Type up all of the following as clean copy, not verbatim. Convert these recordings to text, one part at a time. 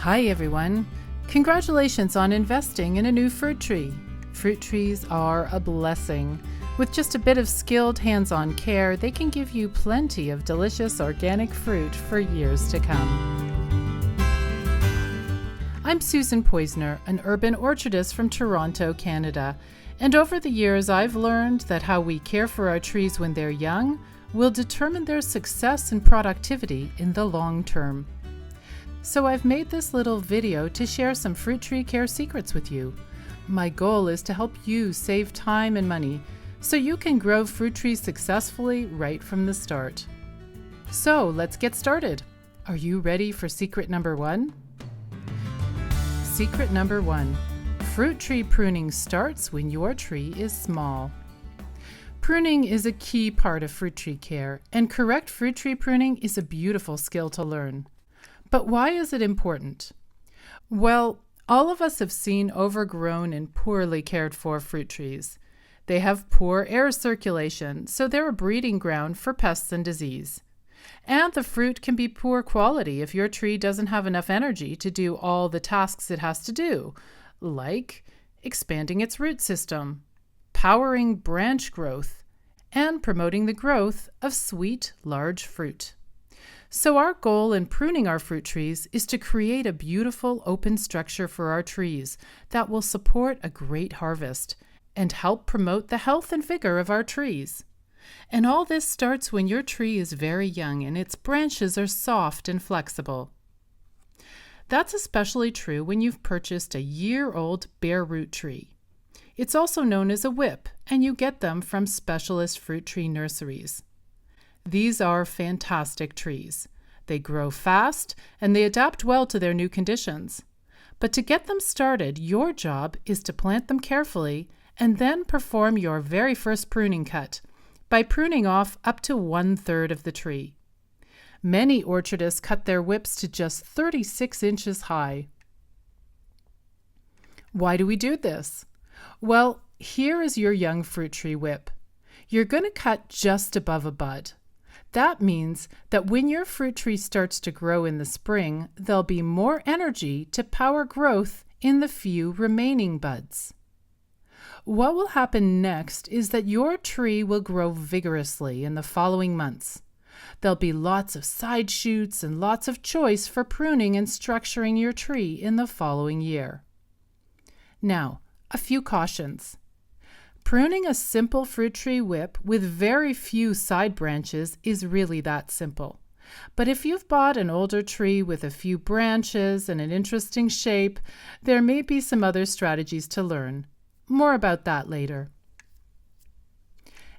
Hi everyone! Congratulations on investing in a new fruit tree. Fruit trees are a blessing. With just a bit of skilled hands-on care, they can give you plenty of delicious organic fruit for years to come. I'm Susan Poisner, an urban orchardist from Toronto, Canada, and over the years I've learned that how we care for our trees when they're young will determine their success and productivity in the long term. So I've made this little video to share some fruit tree care secrets with you. My goal is to help you save time and money so you can grow fruit trees successfully right from the start. So let's get started. Are you ready for secret number 1? Secret number 1. Fruit tree pruning starts when your tree is small. Pruning is a key part of fruit tree care, and correct fruit tree pruning is a beautiful skill to learn. But why is it important? Well, all of us have seen overgrown and poorly cared for fruit trees. They have poor air circulation, so they're a breeding ground for pests and disease. And the fruit can be poor quality if your tree doesn't have enough energy to do all the tasks it has to do, like expanding its root system, powering branch growth, and promoting the growth of sweet, large fruit. So our goal in pruning our fruit trees is to create a beautiful open structure for our trees that will support a great harvest and help promote the health and vigor of our trees. And all this starts when your tree is very young and its branches are soft and flexible. That's especially true when you've purchased a year-old bare root tree. It's also known as a whip, and you get them from specialist fruit tree nurseries. These are fantastic trees. They grow fast and they adapt well to their new conditions. But to get them started, your job is to plant them carefully and then perform your very first pruning cut by pruning off up to 1/3 of the tree. Many orchardists cut their whips to just 36 inches high. Why do we do this? Well, here is your young fruit tree whip. You're going to cut just above a bud. That means that when your fruit tree starts to grow in the spring, there'll be more energy to power growth in the few remaining buds. What will happen next is that your tree will grow vigorously in the following months. There'll be lots of side shoots and lots of choice for pruning and structuring your tree in the following year. Now, a few cautions. Pruning a simple fruit tree whip with very few side branches is really that simple. But if you've bought an older tree with a few branches and an interesting shape, there may be some other strategies to learn. More about that later.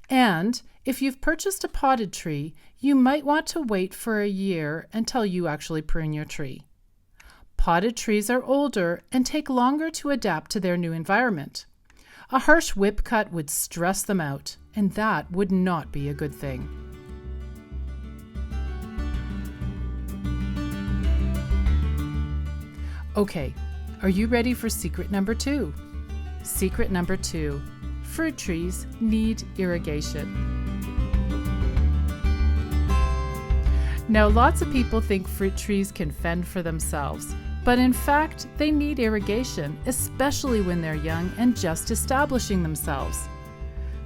And if you've purchased a potted tree, you might want to wait for a year until you actually prune your tree. Potted trees are older and take longer to adapt to their new environment. A harsh whip cut would stress them out, and that would not be a good thing. Okay, are you ready for secret number 2? Secret number 2, fruit trees need irrigation. Now, lots of people think fruit trees can fend for themselves. But in fact, they need irrigation, especially when they're young and just establishing themselves.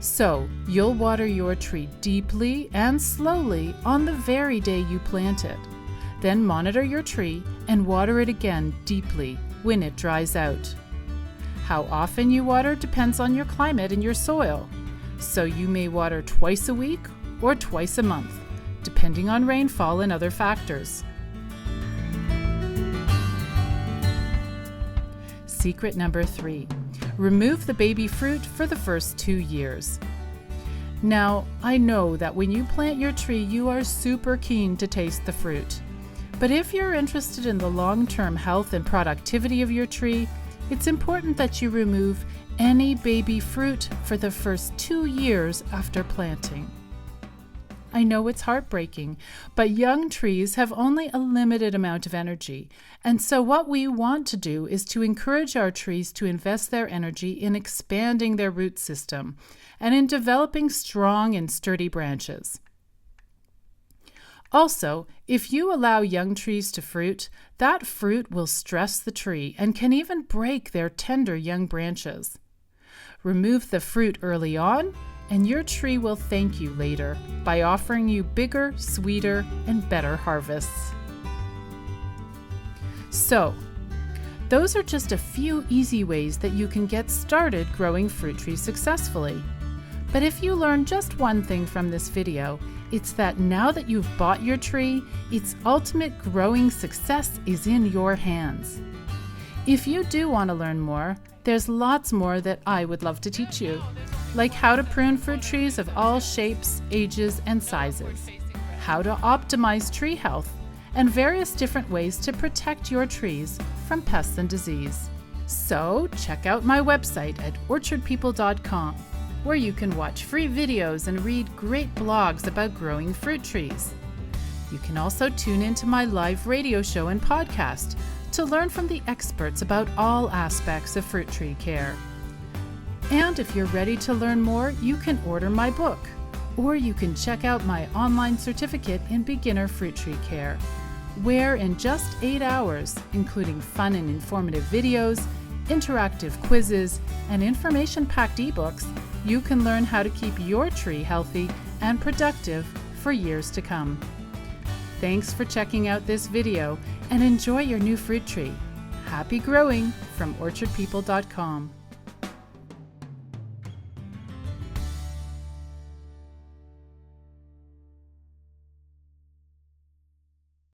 So, you'll water your tree deeply and slowly on the very day you plant it. Then monitor your tree and water it again deeply when it dries out. How often you water depends on your climate and your soil. So you may water twice a week or twice a month, depending on rainfall and other factors. Secret number 3, remove the baby fruit for the first 2 years. Now, I know that when you plant your tree, you are super keen to taste the fruit. But if you're interested in the long-term health and productivity of your tree, it's important that you remove any baby fruit for the first 2 years after planting. I know it's heartbreaking, but young trees have only a limited amount of energy. And so what we want to do is to encourage our trees to invest their energy in expanding their root system and in developing strong and sturdy branches. Also, if you allow young trees to fruit, that fruit will stress the tree and can even break their tender young branches. Remove the fruit early on, and your tree will thank you later by offering you bigger, sweeter, and better harvests. So, those are just a few easy ways that you can get started growing fruit trees successfully. But if you learn just one thing from this video, it's that now that you've bought your tree, its ultimate growing success is in your hands. If you do want to learn more, there's lots more that I would love to teach you, like how to prune fruit trees of all shapes, ages, and sizes, how to optimize tree health, and various different ways to protect your trees from pests and disease. So check out my website at orchardpeople.com, where you can watch free videos and read great blogs about growing fruit trees. You can also tune into my live radio show and podcast to learn from the experts about all aspects of fruit tree care. And if you're ready to learn more, you can order my book, or you can check out my online certificate in beginner fruit tree care, where in just 8 hours, including fun and informative videos, interactive quizzes, and information-packed ebooks, you can learn how to keep your tree healthy and productive for years to come. Thanks for checking out this video and enjoy your new fruit tree. Happy growing from orchardpeople.com.